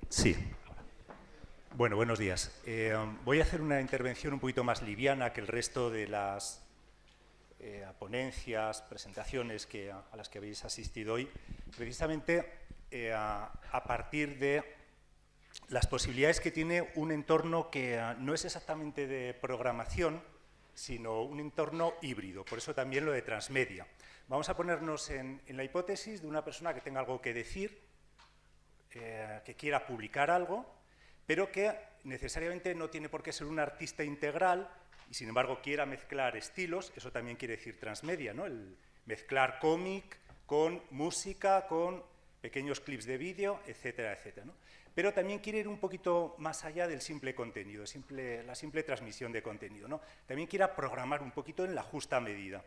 Sí. Bueno, buenos días. Voy a hacer una intervención un poquito más liviana que el resto de las ponencias, presentaciones a las que habéis asistido hoy, precisamente a partir de las posibilidades que tiene un entorno que no es exactamente de programación, sino un entorno híbrido, por eso también lo de transmedia. Vamos a ponernos en la hipótesis de una persona que tenga algo que decir, que quiera publicar algo, pero que necesariamente no tiene por qué ser un artista integral y, sin embargo, quiera mezclar estilos. Eso también quiere decir transmedia, ¿no? El mezclar cómic con música, con pequeños clips de vídeo, etcétera, etcétera, ¿no? Pero también quiere ir un poquito más allá del simple contenido, la simple transmisión de contenido, ¿no? También quiera programar un poquito en la justa medida.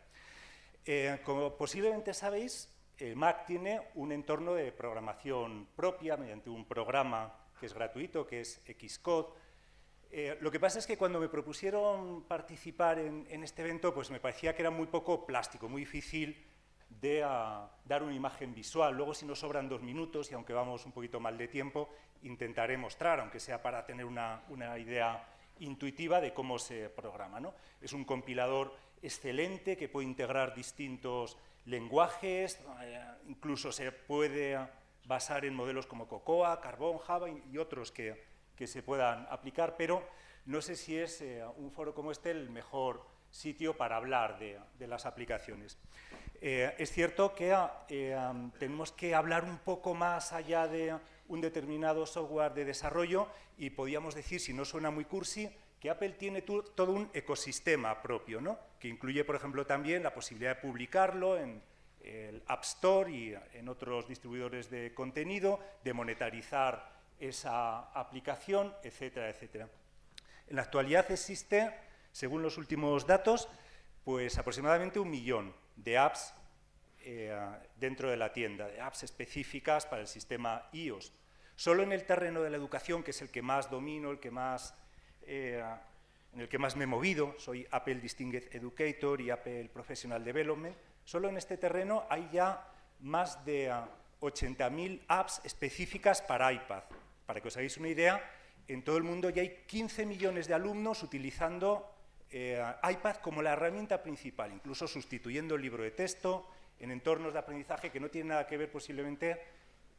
Como posiblemente sabéis, el Mac tiene un entorno de programación propia mediante un programa que es gratuito, que es Xcode. Lo que pasa es que cuando me propusieron participar en este evento, pues me parecía que era muy poco plástico, muy difícil de dar una imagen visual. Luego, si nos sobran 2 minutos, y aunque vamos un poquito mal de tiempo, intentaré mostrar, aunque sea para tener una idea intuitiva de cómo se programa, ¿no? Es un compilador excelente que puede integrar distintos lenguajes, incluso se puede basar en modelos como Cocoa, Carbon, Java y otros que se puedan aplicar, pero no sé si es un foro como este el mejor sitio para hablar de las aplicaciones. Es cierto que tenemos que hablar un poco más allá de un determinado software de desarrollo y podríamos decir, si no suena muy cursi, que Apple tiene todo un ecosistema propio, ¿no? Que incluye, por ejemplo, también la posibilidad de publicarlo en el App Store y en otros distribuidores de contenido, de monetarizar esa aplicación, etcétera, etcétera. En la actualidad existe, según los últimos datos, pues aproximadamente 1 millón de apps dentro de la tienda, de apps específicas para el sistema iOS. Solo en el terreno de la educación, que es el que más domino, en el que más me he movido, soy Apple Distinguished Educator y Apple Professional Development, solo en este terreno hay ya más de 80.000 apps específicas para iPad. Para que os hagáis una idea, en todo el mundo ya hay 15 millones de alumnos utilizando iPad como la herramienta principal, incluso sustituyendo el libro de texto en entornos de aprendizaje que no tienen nada que ver posiblemente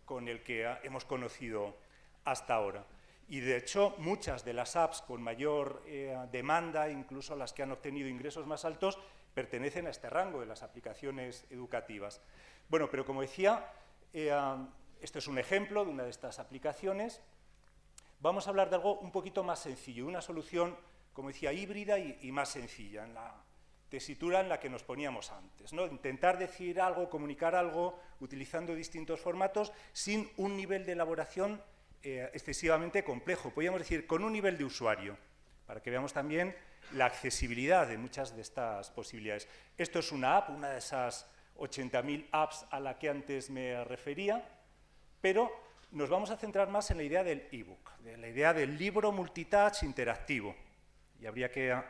con el que hemos conocido hasta ahora. Y de hecho, muchas de las apps con mayor demanda, incluso las que han obtenido ingresos más altos, pertenecen a este rango de las aplicaciones educativas. Bueno, pero como decía, este es un ejemplo de una de estas aplicaciones. Vamos a hablar de algo un poquito más sencillo, una solución, como decía, híbrida y más sencilla, en la tesitura en la que nos poníamos antes, ¿no? Intentar decir algo, comunicar algo, utilizando distintos formatos, sin un nivel de elaboración excesivamente complejo. Podríamos decir, con un nivel de usuario, para que veamos también la accesibilidad de muchas de estas posibilidades. Esto es una app, una de esas 80.000 apps a la que antes me refería, pero nos vamos a centrar más en la idea del ebook, de la idea del libro multitouch interactivo. Y habría que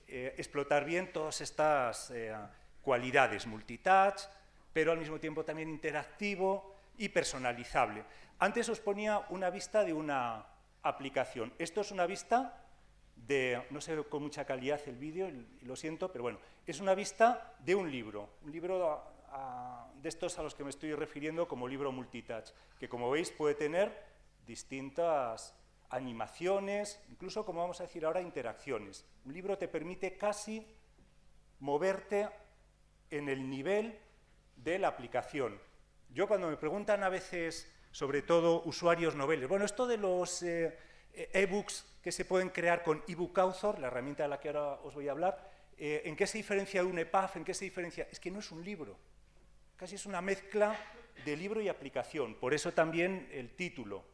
explotar bien todas estas cualidades, multitouch, pero al mismo tiempo también interactivo y personalizable. Antes os ponía una vista de una aplicación. Esto es una vista de, no sé con mucha calidad el vídeo, y lo siento, pero bueno, es una vista de un libro de estos a los que me estoy refiriendo como libro multitouch, que como veis puede tener distintas animaciones, incluso, como vamos a decir ahora, interacciones. Un libro te permite casi moverte en el nivel de la aplicación. Yo, cuando me preguntan a veces, sobre todo usuarios noveles, bueno, esto de los ebooks que se pueden crear con ebook author, la herramienta de la que ahora os voy a hablar, ¿en qué se diferencia de un EPUB? ¿En qué se diferencia? Es que no es un libro, casi es una mezcla de libro y aplicación, por eso también el título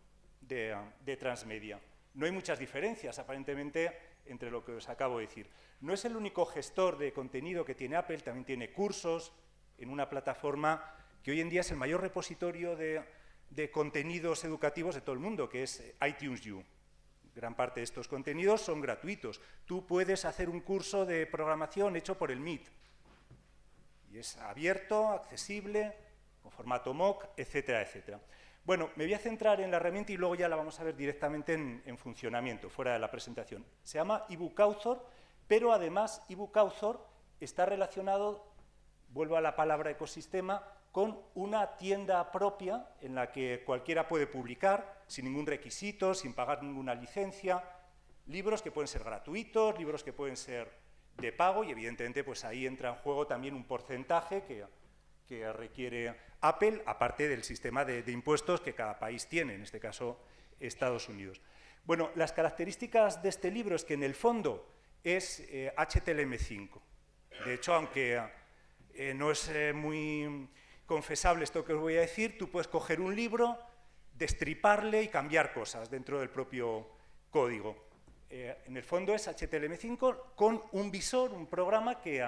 de transmedia. No hay muchas diferencias, aparentemente, entre lo que os acabo de decir. No es el único gestor de contenido que tiene Apple, también tiene cursos en una plataforma que hoy en día es el mayor repositorio de contenidos educativos de todo el mundo, que es iTunes U. Gran parte de estos contenidos son gratuitos. Tú puedes hacer un curso de programación hecho por el MIT. Y es abierto, accesible, con formato MOOC, etcétera, etcétera. Bueno, me voy a centrar en la herramienta y luego ya la vamos a ver directamente en funcionamiento, fuera de la presentación. Se llama eBook Author, pero además eBook Author está relacionado, vuelvo a la palabra ecosistema, con una tienda propia en la que cualquiera puede publicar sin ningún requisito, sin pagar ninguna licencia, libros que pueden ser gratuitos, libros que pueden ser de pago y evidentemente pues ahí entra en juego también un porcentaje que requiere Apple, aparte del sistema de impuestos que cada país tiene, en este caso Estados Unidos. Bueno, las características de este libro es que en el fondo es HTML5. De hecho, aunque no es muy confesable esto que os voy a decir, tú puedes coger un libro, destriparle y cambiar cosas dentro del propio código. En el fondo es HTML5 con un visor, un programa que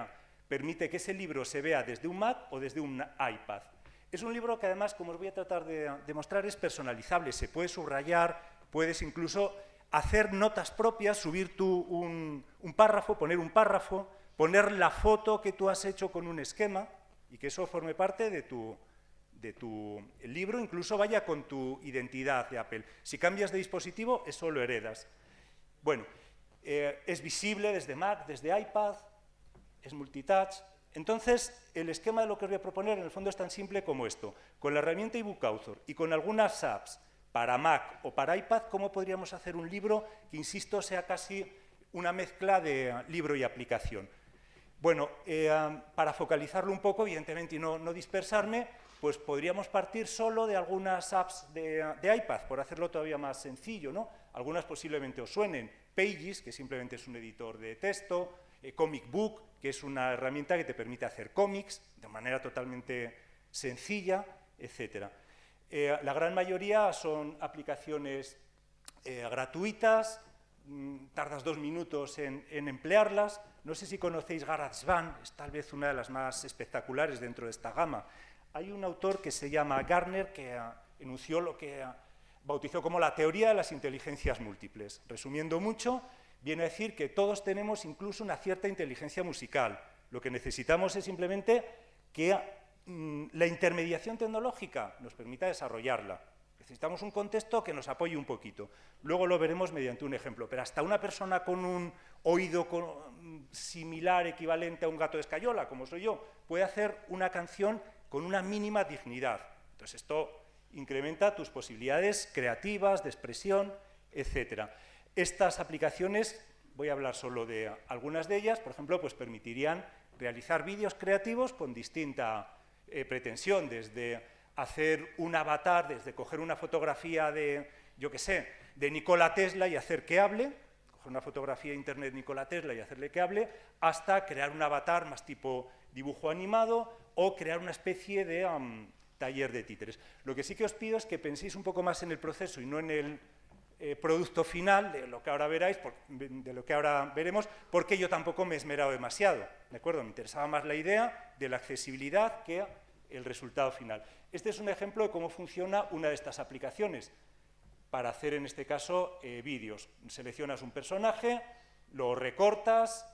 permite que ese libro se vea desde un Mac o desde un iPad. Es un libro que además, como os voy a tratar de demostrar, es personalizable, se puede subrayar, puedes incluso hacer notas propias, subir tú un párrafo, poner la foto que tú has hecho con un esquema y que eso forme parte de tu libro, incluso vaya con tu identidad de Apple. Si cambias de dispositivo, eso lo heredas. Bueno, es visible desde Mac, desde iPad, es multitouch. Entonces, el esquema de lo que os voy a proponer en el fondo es tan simple como esto. Con la herramienta eBook Author y con algunas apps para Mac o para iPad, ¿cómo podríamos hacer un libro que, insisto, sea casi una mezcla de libro y aplicación? Bueno, para focalizarlo un poco, evidentemente, y no dispersarme, pues podríamos partir solo de algunas apps de iPad, por hacerlo todavía más sencillo, ¿no? Algunas posiblemente os suenen. Pages, que simplemente es un editor de texto, Comic Book, que es una herramienta que te permite hacer cómics de manera totalmente sencilla, etc. La gran mayoría son aplicaciones gratuitas, tardas 2 minutos en emplearlas. No sé si conocéis GarageBand, es tal vez una de las más espectaculares dentro de esta gama. Hay un autor que se llama Gartner que enunció lo que bautizó como la teoría de las inteligencias múltiples. Resumiendo mucho, viene a decir que todos tenemos incluso una cierta inteligencia musical. Lo que necesitamos es simplemente que la intermediación tecnológica nos permita desarrollarla. Necesitamos un contexto que nos apoye un poquito. Luego lo veremos mediante un ejemplo, pero hasta una persona con un oído similar, equivalente a un gato de escayola, como soy yo, puede hacer una canción con una mínima dignidad. Entonces esto incrementa tus posibilidades creativas, de expresión, etc. Estas aplicaciones, voy a hablar solo de algunas de ellas, por ejemplo, pues permitirían realizar vídeos creativos con distinta pretensión, desde hacer un avatar, desde coger una fotografía de, yo qué sé, de Nikola Tesla y hacer que hable, coger una fotografía de internet de Nikola Tesla y hacerle que hable, hasta crear un avatar más tipo dibujo animado o crear una especie de taller de títeres. Lo que sí que os pido es que penséis un poco más en el proceso y no en el producto final de lo que ahora veráis, de lo que ahora veremos, porque yo tampoco me he esmerado demasiado, ¿de acuerdo? Me interesaba más la idea de la accesibilidad que el resultado final. Este es un ejemplo de cómo funciona una de estas aplicaciones para hacer, en este caso, vídeos. Seleccionas un personaje, lo recortas.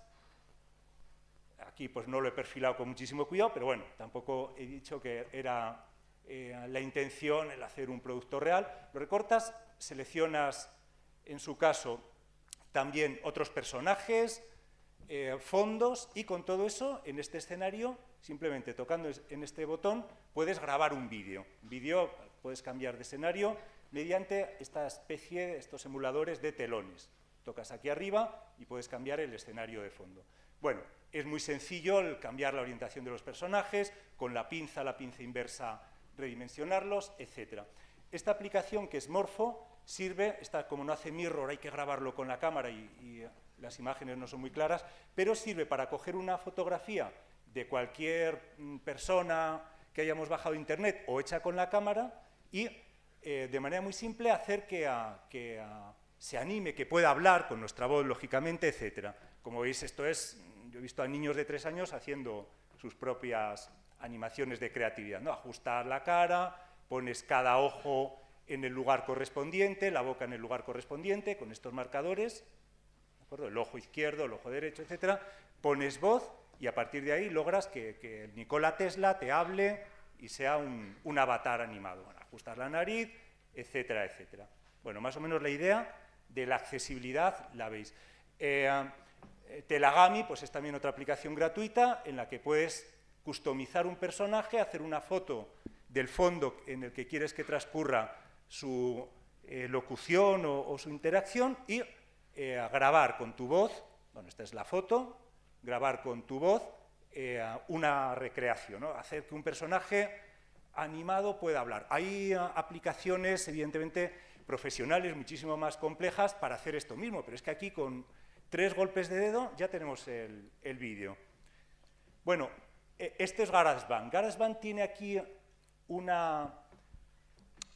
Aquí pues no lo he perfilado con muchísimo cuidado, pero bueno, tampoco he dicho que era la intención el hacer un producto real. Lo recortas, seleccionas, en su caso, también otros personajes, fondos, y con todo eso, en este escenario, simplemente tocando en este botón, puedes grabar un vídeo. Puedes cambiar de escenario mediante esta especie de estos emuladores de telones. Tocas aquí arriba y puedes cambiar el escenario de fondo. Bueno, es muy sencillo el cambiar la orientación de los personajes, con la pinza inversa redimensionarlos, etc. Esta aplicación, que es Morpho, sirve, como no hace mirror, hay que grabarlo con la cámara y las imágenes no son muy claras, pero sirve para coger una fotografía de cualquier persona que hayamos bajado de internet o hecha con la cámara y de manera muy simple hacer que se anime, que pueda hablar con nuestra voz, lógicamente, etc. Como veis, esto es, yo he visto a niños de 3 años haciendo sus propias animaciones de creatividad, ¿no? Ajustar la cara, pones cada ojo en el lugar correspondiente, la boca en el lugar correspondiente, con estos marcadores, ¿de acuerdo? El ojo izquierdo, el ojo derecho, etc. Pones voz y a partir de ahí logras que Nikola Tesla te hable y sea un avatar animado. Bueno, ajustar la nariz, etcétera, etcétera. Bueno, más o menos la idea de la accesibilidad la veis. Telagami pues es también otra aplicación gratuita en la que puedes customizar un personaje, hacer una foto del fondo en el que quieres que transcurra su locución o su interacción y grabar con tu voz, bueno, esta es la foto, grabar con tu voz una recreación, ¿no? Hacer que un personaje animado pueda hablar. Hay aplicaciones, evidentemente, profesionales muchísimo más complejas para hacer esto mismo, pero es que aquí con 3 golpes de dedo ya tenemos el vídeo. Bueno, este es GarageBand. GarageBand tiene aquí una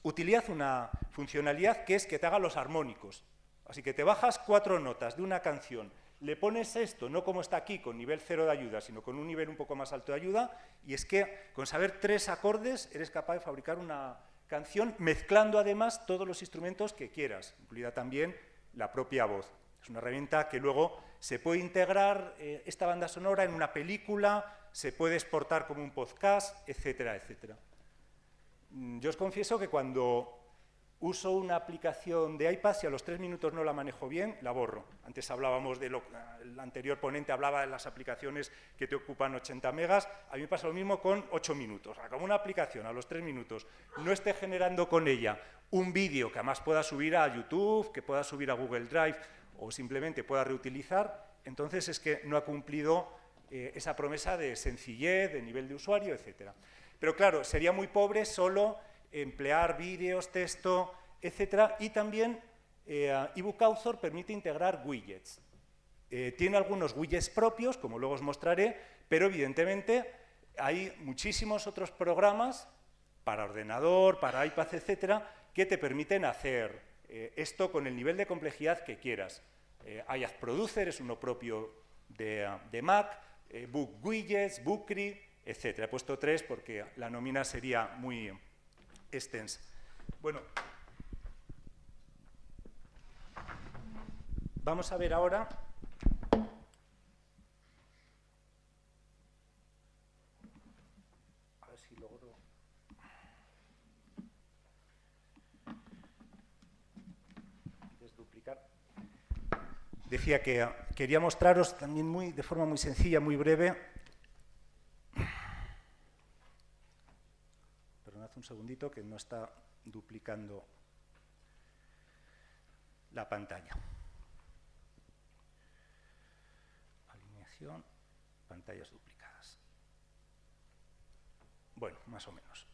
utilidad, una funcionalidad que es que te haga los armónicos. Así que te bajas 4 notas de una canción, le pones esto, no como está aquí, con nivel 0 de ayuda, sino con un nivel un poco más alto de ayuda, y es que con saber 3 acordes eres capaz de fabricar una canción mezclando además todos los instrumentos que quieras, incluida también la propia voz. Es una herramienta que luego se puede integrar esta banda sonora en una película, se puede exportar como un podcast, etcétera, etcétera. Yo os confieso que cuando uso una aplicación de iPad, si a los 3 minutos no la manejo bien, la borro. Antes hablábamos el anterior ponente hablaba de las aplicaciones que te ocupan 80 megas, a mí me pasa lo mismo con 8 minutos. O sea, como una aplicación a los 3 minutos no esté generando con ella un vídeo que además pueda subir a YouTube, que pueda subir a Google Drive o simplemente pueda reutilizar, entonces es que no ha cumplido esa promesa de sencillez, de nivel de usuario, etcétera. Pero claro, sería muy pobre solo emplear vídeos, texto, etcétera, y también eBook Author permite integrar widgets. Tiene algunos widgets propios, como luego os mostraré, pero evidentemente hay muchísimos otros programas para ordenador, para iPad, etcétera, que te permiten hacer esto con el nivel de complejidad que quieras. iAd Producer es uno propio de Mac, Book Widgets, Bookry, etcétera. He puesto 3 porque la nómina sería muy extensa. Bueno, vamos a ver ahora a ver si logro desduplicar. Decía que quería mostraros también de forma muy sencilla, muy breve. Un segundito que no está duplicando la pantalla. Alineación, pantallas duplicadas. Bueno, más o menos.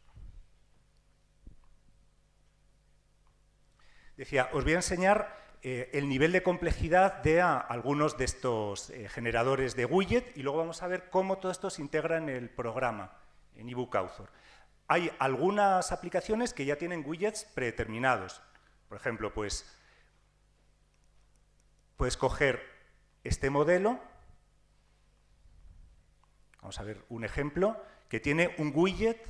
Decía, os voy a enseñar el nivel de complejidad de algunos de estos generadores de widget y luego vamos a ver cómo todo esto se integra en el programa, en eBook Author. Hay algunas aplicaciones que ya tienen widgets predeterminados. Por ejemplo, pues, puedes coger este modelo, vamos a ver un ejemplo, que tiene un widget,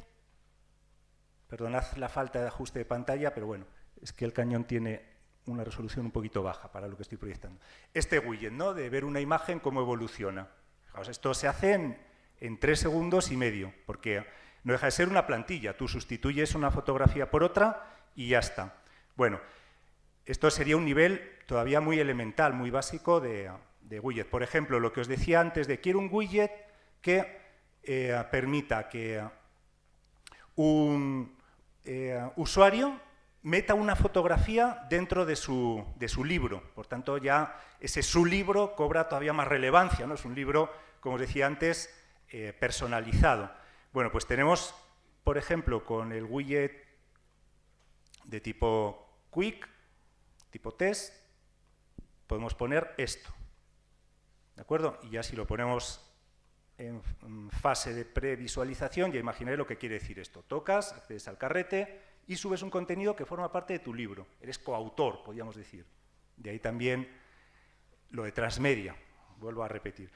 perdonad la falta de ajuste de pantalla, pero bueno, es que el cañón tiene una resolución un poquito baja para lo que estoy proyectando. Este widget, ¿no?, de ver una imagen cómo evoluciona. Fijaos, esto se hace en 3 segundos y medio, porque no deja de ser una plantilla. Tú sustituyes una fotografía por otra y ya está. Bueno, esto sería un nivel todavía muy elemental, muy básico de widget. Por ejemplo, lo que os decía antes de quiero un widget que permita que un usuario meta una fotografía dentro de su libro. Por tanto, ya ese su libro cobra todavía más relevancia, ¿no? Es un libro, como os decía antes, personalizado. Bueno, pues tenemos, por ejemplo, con el widget de tipo Quick, tipo Test, podemos poner esto, ¿de acuerdo? Y ya si lo ponemos en fase de previsualización, ya imagináis lo que quiere decir esto. Tocas, accedes al carrete y subes un contenido que forma parte de tu libro. Eres coautor, podríamos decir. De ahí también lo de transmedia, vuelvo a repetir.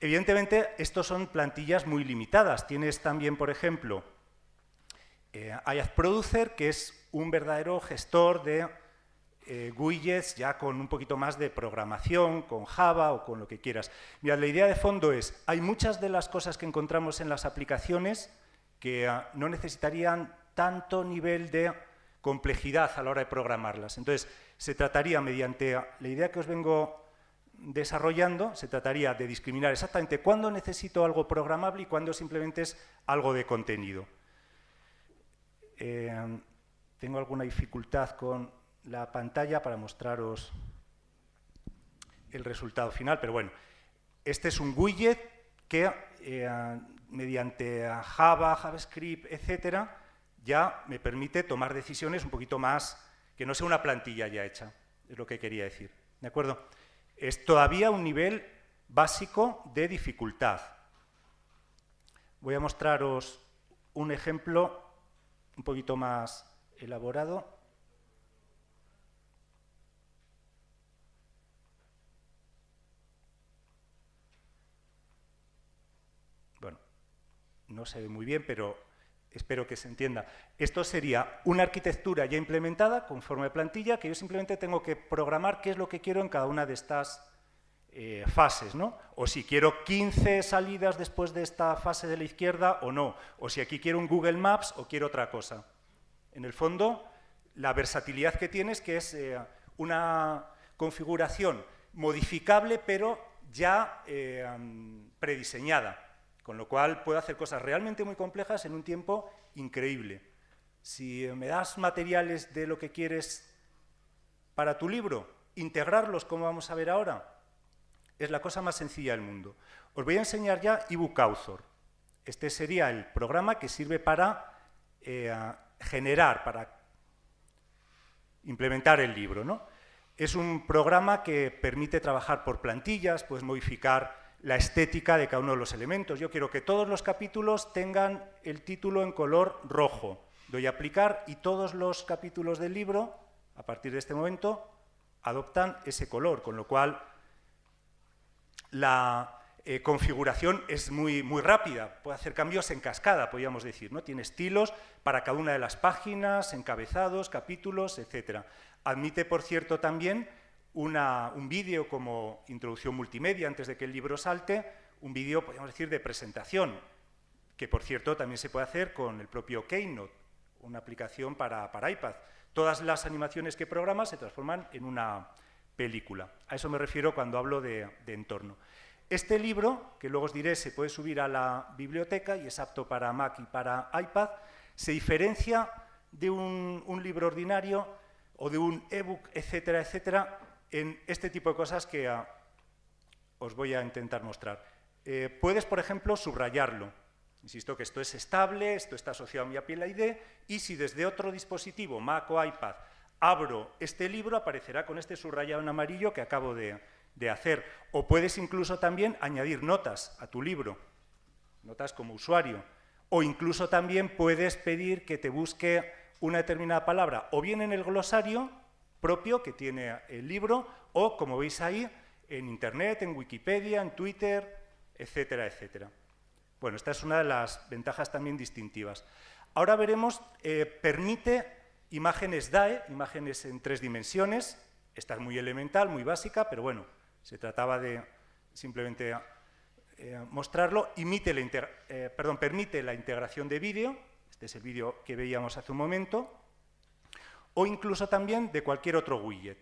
Evidentemente, estos son plantillas muy limitadas. Tienes también, por ejemplo, iAd Producer, que es un verdadero gestor de widgets ya con un poquito más de programación, con Java o con lo que quieras. Mirad, la idea de fondo es, hay muchas de las cosas que encontramos en las aplicaciones que no necesitarían tanto nivel de complejidad a la hora de programarlas. Entonces, se trataría, mediante la idea que os vengo desarrollando, se trataría de discriminar exactamente cuándo necesito algo programable y cuándo simplemente es algo de contenido. Tengo alguna dificultad con la pantalla para mostraros el resultado final, pero bueno, este es un widget que mediante Java, JavaScript, etcétera, ya me permite tomar decisiones un poquito más, que no sea una plantilla ya hecha, es lo que quería decir, ¿de acuerdo? Es todavía un nivel básico de dificultad. Voy a mostraros un ejemplo un poquito más elaborado. Bueno, no se ve muy bien, pero espero que se entienda. Esto sería una arquitectura ya implementada con forma de plantilla que yo simplemente tengo que programar qué es lo que quiero en cada una de estas fases, ¿no? O si quiero 15 salidas después de esta fase de la izquierda o no. O si aquí quiero un Google Maps o quiero otra cosa. En el fondo, la versatilidad que tiene es que es una configuración modificable, pero ya prediseñada. Con lo cual puedo hacer cosas realmente muy complejas en un tiempo increíble. Si me das materiales de lo que quieres para tu libro, integrarlos, como vamos a ver ahora, es la cosa más sencilla del mundo. Os voy a enseñar ya ebook Author. Este sería el programa que sirve para generar, para implementar el libro, ¿no? Es un programa que permite trabajar por plantillas, puedes modificar la estética de cada uno de los elementos. Yo quiero que todos los capítulos tengan el título en color rojo. Doy a aplicar y todos los capítulos del libro, a partir de este momento, adoptan ese color, con lo cual la configuración es muy rápida. Puede hacer cambios en cascada, podríamos decir, ¿no? Tiene estilos para cada una de las páginas, encabezados, capítulos, etc. Admite, por cierto, también un vídeo como introducción multimedia antes de que el libro salte, un vídeo, podríamos decir, de presentación, que por cierto también se puede hacer con el propio Keynote, una aplicación para iPad. Todas las animaciones que programas se transforman en una película. A eso me refiero cuando hablo de entorno. Este libro, que luego os diré, se puede subir a la biblioteca y es apto para Mac y para iPad, se diferencia de un libro ordinario o de un ebook, etcétera, etcétera, en este tipo de cosas que os voy a intentar mostrar. Puedes, por ejemplo, subrayarlo. Insisto que esto es estable, esto está asociado a mi Apple ID, y si desde otro dispositivo, Mac o iPad, abro este libro, aparecerá con este subrayado en amarillo que acabo de hacer. O puedes incluso también añadir notas a tu libro, notas como usuario. O incluso también puedes pedir que te busque una determinada palabra, o bien en el glosario propio que tiene el libro, o, como veis ahí, en Internet, en Wikipedia, en Twitter, etcétera, etcétera. Bueno, esta es una de las ventajas también distintivas. Ahora veremos, permite imágenes DAE, imágenes en 3 dimensiones. Esta es muy elemental, muy básica, pero bueno, se trataba de simplemente mostrarlo. Permite la integración de vídeo, este es el vídeo que veíamos hace un momento, o incluso también de cualquier otro widget.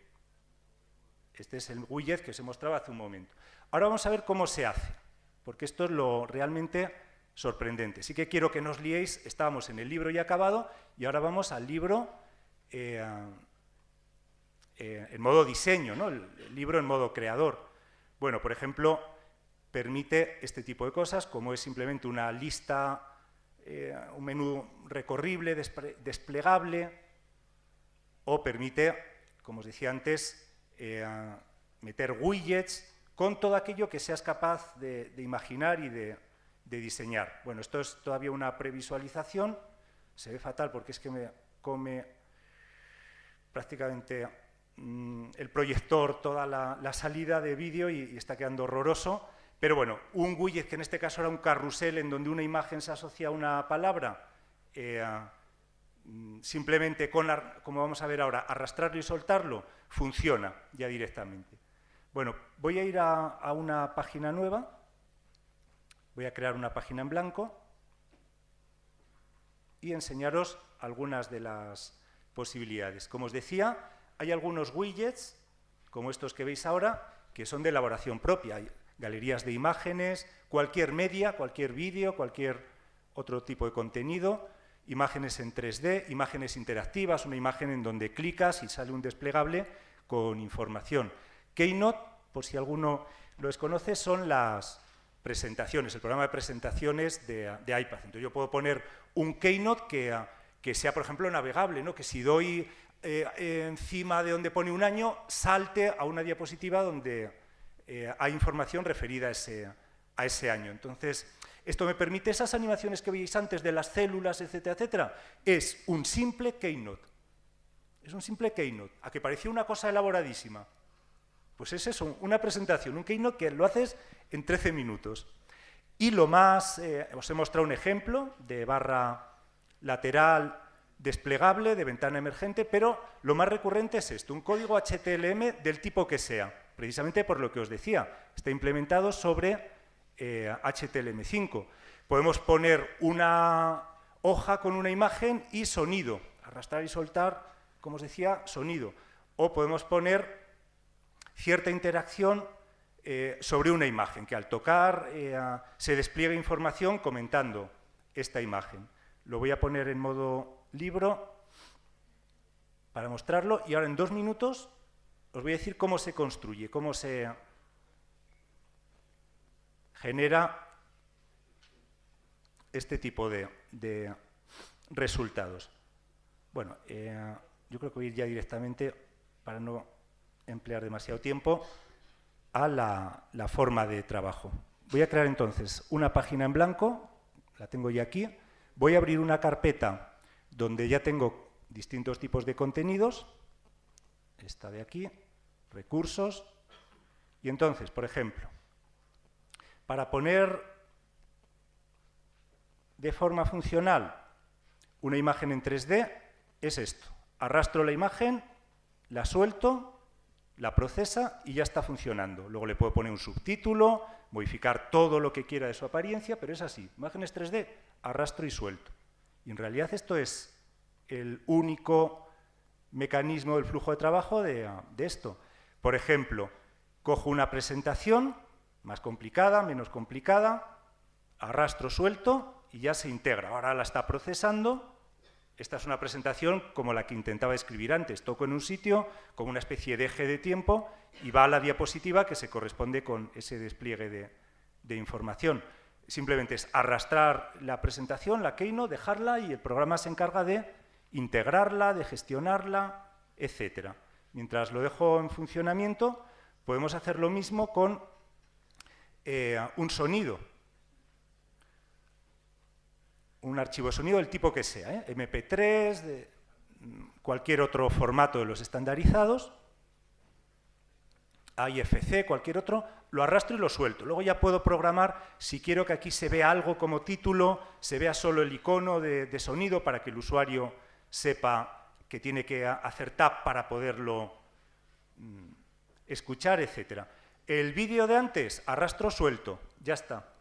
Este es el widget que os he mostrado hace un momento. Ahora vamos a ver cómo se hace, porque esto es lo realmente sorprendente. Sí que quiero que no os liéis, estábamos en el libro ya acabado y ahora vamos al libro en modo diseño, ¿no? El libro en modo creador. Bueno, por ejemplo, permite este tipo de cosas, como es simplemente una lista, un menú recorrible, desplegable, o permite, como os decía antes, meter widgets con todo aquello que seas capaz de imaginar y de diseñar. Bueno, esto es todavía una previsualización, se ve fatal porque es que me come prácticamente el proyector toda la salida de vídeo y está quedando horroroso, pero bueno, un widget que en este caso era un carrusel en donde una imagen se asocia a una palabra, simplemente como vamos a ver ahora, arrastrarlo y soltarlo, funciona ya directamente. Bueno, voy a ir a una página nueva, voy a crear una página en blanco. y enseñaros algunas de las posibilidades. Como os decía, hay algunos widgets, como estos que veis ahora, que son de elaboración propia. Hay galerías de imágenes, cualquier media, cualquier vídeo, cualquier otro tipo de contenido, imágenes en 3D, imágenes interactivas, una imagen en donde clicas y sale un desplegable con información. Keynote, por si alguno lo desconoce, son las presentaciones, el programa de presentaciones de iPad. Entonces yo puedo poner un Keynote que sea, por ejemplo, navegable, ¿no? Que si doy encima de donde pone un año, salte a una diapositiva donde hay información referida a ese año. Entonces, esto me permite, esas animaciones que veis antes de las células, etcétera, etcétera, es un simple Keynote. Es un simple Keynote, a que parecía una cosa elaboradísima. Pues es eso, una presentación, un Keynote que lo haces en 13 minutos. Y lo más, os he mostrado un ejemplo de barra lateral desplegable, de ventana emergente, pero lo más recurrente es esto, un código HTML del tipo que sea, precisamente por lo que os decía, está implementado sobre HTML5. Podemos poner una hoja con una imagen y sonido, arrastrar y soltar, como os decía, sonido. O podemos poner cierta interacción sobre una imagen, que al tocar se despliegue información comentando esta imagen. Lo voy a poner en modo libro para mostrarlo y ahora en 2 minutos os voy a decir cómo se construye, cómo se genera este tipo de resultados. Bueno, yo creo que voy a ir ya directamente, para no emplear demasiado tiempo, a la forma de trabajo. Voy a crear entonces una página en blanco, la tengo ya aquí, voy a abrir una carpeta donde ya tengo distintos tipos de contenidos, esta de aquí, recursos, y entonces, por ejemplo, para poner de forma funcional una imagen en 3D, es esto. Arrastro la imagen, la suelto, la procesa y ya está funcionando. Luego le puedo poner un subtítulo, modificar todo lo que quiera de su apariencia, pero es así. Imágenes 3D, arrastro y suelto. Y en realidad esto es el único mecanismo del flujo de trabajo de esto. Por ejemplo, cojo una presentación, más complicada, menos complicada, arrastro, suelto y ya se integra. Ahora la está procesando. Esta es una presentación como la que intentaba escribir antes. Toco en un sitio con una especie de eje de tiempo y va a la diapositiva que se corresponde con ese despliegue de información. Simplemente es arrastrar la presentación, la Keynote, dejarla y el programa se encarga de integrarla, de gestionarla, etc. Mientras lo dejo en funcionamiento, podemos hacer lo mismo con un sonido. Un archivo de sonido del tipo que sea, MP3, de cualquier otro formato de los estandarizados, AIFC, cualquier otro, lo arrastro y lo suelto. Luego ya puedo programar, si quiero que aquí se vea algo como título, se vea solo el icono de sonido para que el usuario sepa que tiene que hacer tap para poderlo escuchar, etc. El vídeo de antes, arrastro, suelto, ya está.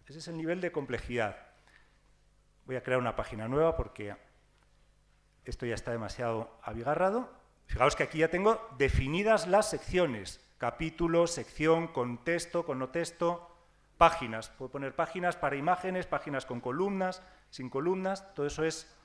Ese es el nivel de complejidad. Voy a crear una página nueva porque esto ya está demasiado abigarrado. Fijaos que aquí ya tengo definidas las secciones, capítulo, sección, con texto, con no texto, páginas. Puedo poner páginas para imágenes, páginas con columnas, sin columnas, todo eso es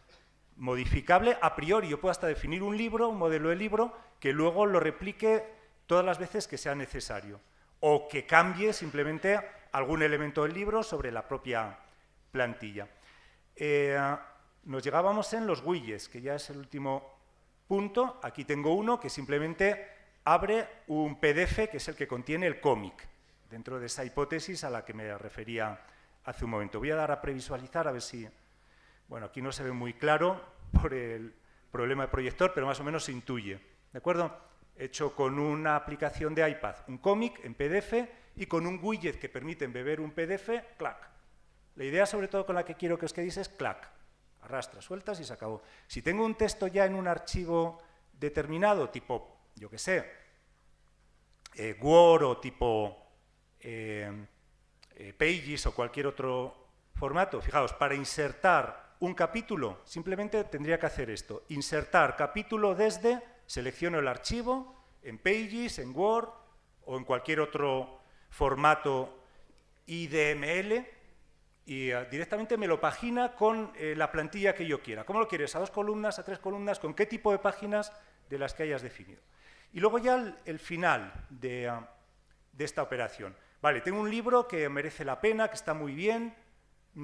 modificable a priori. Yo puedo hasta definir un libro, un modelo de libro, que luego lo replique todas las veces que sea necesario, o que cambie simplemente algún elemento del libro sobre la propia plantilla. Nos llegábamos en los widgets, que ya es el último punto. Aquí tengo uno que simplemente abre un PDF, que es el que contiene el cómic, dentro de esa hipótesis a la que me refería hace un momento. Voy a dar a previsualizar, a ver si... Bueno, aquí no se ve muy claro por el problema de proyector, pero más o menos se intuye. ¿De acuerdo? He hecho con una aplicación de iPad un cómic en PDF y con un widget que permite embeber un PDF, clac. La idea, sobre todo, con la que quiero que os quedéis es clac. Arrastras, sueltas y se acabó. Si tengo un texto ya en un archivo determinado, tipo, yo qué sé, Word o tipo Pages o cualquier otro formato, fijaos, para insertar un capítulo, simplemente tendría que hacer esto, insertar capítulo desde, selecciono el archivo, en Pages, en Word o en cualquier otro formato IDML y directamente me lo pagina con la plantilla que yo quiera. ¿Cómo lo quieres? ¿A 2 columnas, a 3 columnas? ¿Con qué tipo de páginas de las que hayas definido? Y luego ya el final de esta operación. Vale, tengo un libro que merece la pena, que está muy bien.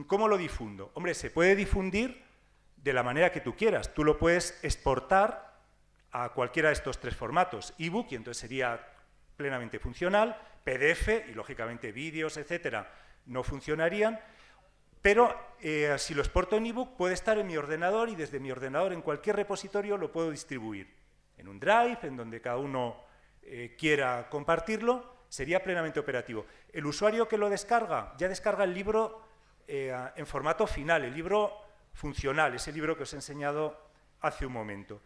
¿Cómo lo difundo? Hombre, se puede difundir de la manera que tú quieras. Tú lo puedes exportar a cualquiera de estos 3 formatos. ebook, y entonces sería plenamente funcional. PDF, y lógicamente vídeos, etcétera, no funcionarían. Pero si lo exporto en ebook, puede estar en mi ordenador y desde mi ordenador en cualquier repositorio lo puedo distribuir. En un Drive, en donde cada uno quiera compartirlo, sería plenamente operativo. El usuario que lo descarga, ya descarga el libro en formato final, el libro funcional, ese libro que os he enseñado hace un momento.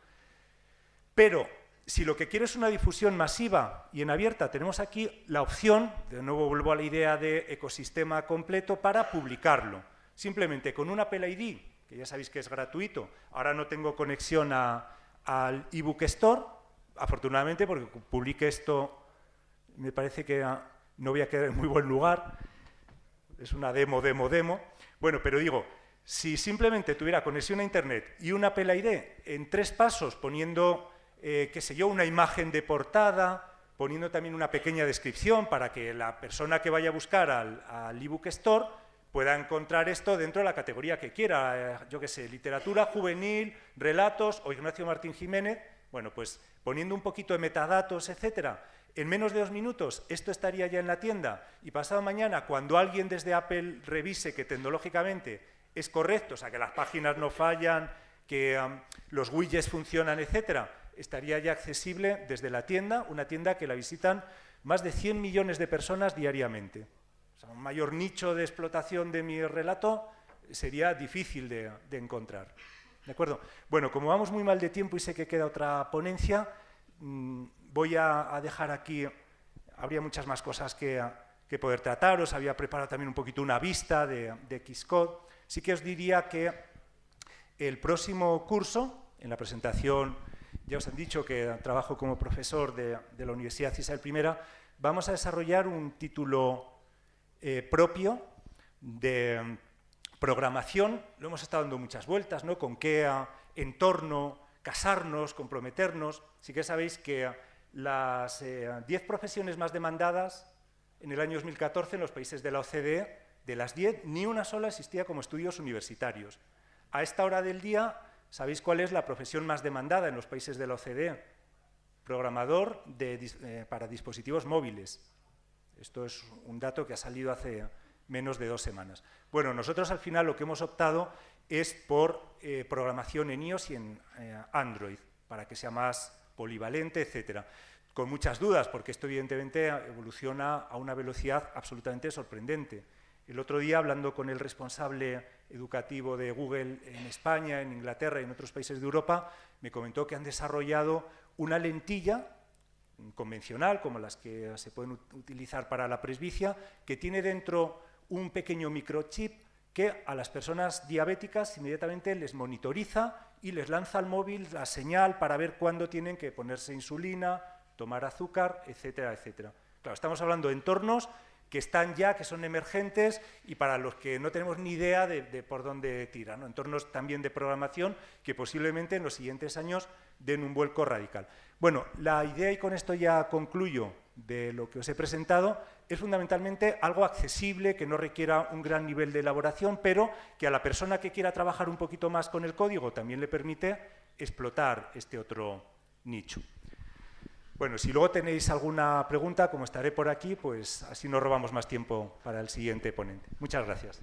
Pero si lo que quiero es una difusión masiva y en abierta, tenemos aquí la opción, de nuevo vuelvo a la idea de ecosistema completo, para publicarlo. Simplemente con un Apple ID, que ya sabéis que es gratuito, ahora no tengo conexión al eBook Store, afortunadamente, porque publique esto, me parece que no voy a quedar en muy buen lugar, es una demo. Bueno, pero digo, si simplemente tuviera conexión a Internet y un Apple ID en 3 pasos, poniendo, qué sé yo, una imagen de portada, poniendo también una pequeña descripción para que la persona que vaya a buscar al eBook Store pueda encontrar esto dentro de la categoría que quiera, yo qué sé, literatura juvenil, relatos o Ignacio Martín Jiménez, bueno, pues poniendo un poquito de metadatos, etcétera, en menos de 2 minutos esto estaría ya en la tienda y pasado mañana, cuando alguien desde Apple revise que tecnológicamente es correcto, o sea, que las páginas no fallan, que los widgets funcionan, etcétera, estaría ya accesible desde la tienda, una tienda que la visitan más de 100 millones de personas diariamente. O sea, un mayor nicho de explotación de mi relato sería difícil de encontrar. ¿De acuerdo? Bueno, como vamos muy mal de tiempo y sé que queda otra ponencia, voy a dejar aquí, habría muchas más cosas que poder tratar, os había preparado también un poquito una vista de Xcode. Sí que os diría que el próximo curso, en la presentación, ya os han dicho que trabajo como profesor de la Universidad Isabel I, vamos a desarrollar un título propio de programación. Lo hemos estado dando muchas vueltas, ¿no? Con qué entorno casarnos, comprometernos. Sí que sabéis que las 10 profesiones más demandadas en el año 2014 en los países de la OCDE, de las 10, ni una sola existía como estudios universitarios. A esta hora del día, ¿sabéis cuál es la profesión más demandada en los países de la OCDE? Programador para dispositivos móviles. Esto es un dato que ha salido hace menos de 2 semanas. Bueno, nosotros al final lo que hemos optado es por programación en iOS y en Android, para que sea más polivalente, etcétera. Con muchas dudas, porque esto evidentemente evoluciona a una velocidad absolutamente sorprendente. El otro día, hablando con el responsable educativo de Google en España, en Inglaterra y en otros países de Europa, me comentó que han desarrollado una lentilla convencional, como las que se pueden utilizar para la presbicia, que tiene dentro un pequeño microchip que a las personas diabéticas inmediatamente les monitoriza y les lanza al móvil la señal para ver cuándo tienen que ponerse insulina, tomar azúcar, etcétera, etcétera. Claro, estamos hablando de entornos que están ya, que son emergentes y para los que no tenemos ni idea de por dónde tiran, ¿no? Entornos también de programación que posiblemente en los siguientes años den un vuelco radical. Bueno, la idea, y con esto ya concluyo, de lo que os he presentado, es fundamentalmente algo accesible, que no requiera un gran nivel de elaboración, pero que a la persona que quiera trabajar un poquito más con el código también le permite explotar este otro nicho. Bueno, si luego tenéis alguna pregunta, como estaré por aquí, pues así no robamos más tiempo para el siguiente ponente. Muchas gracias.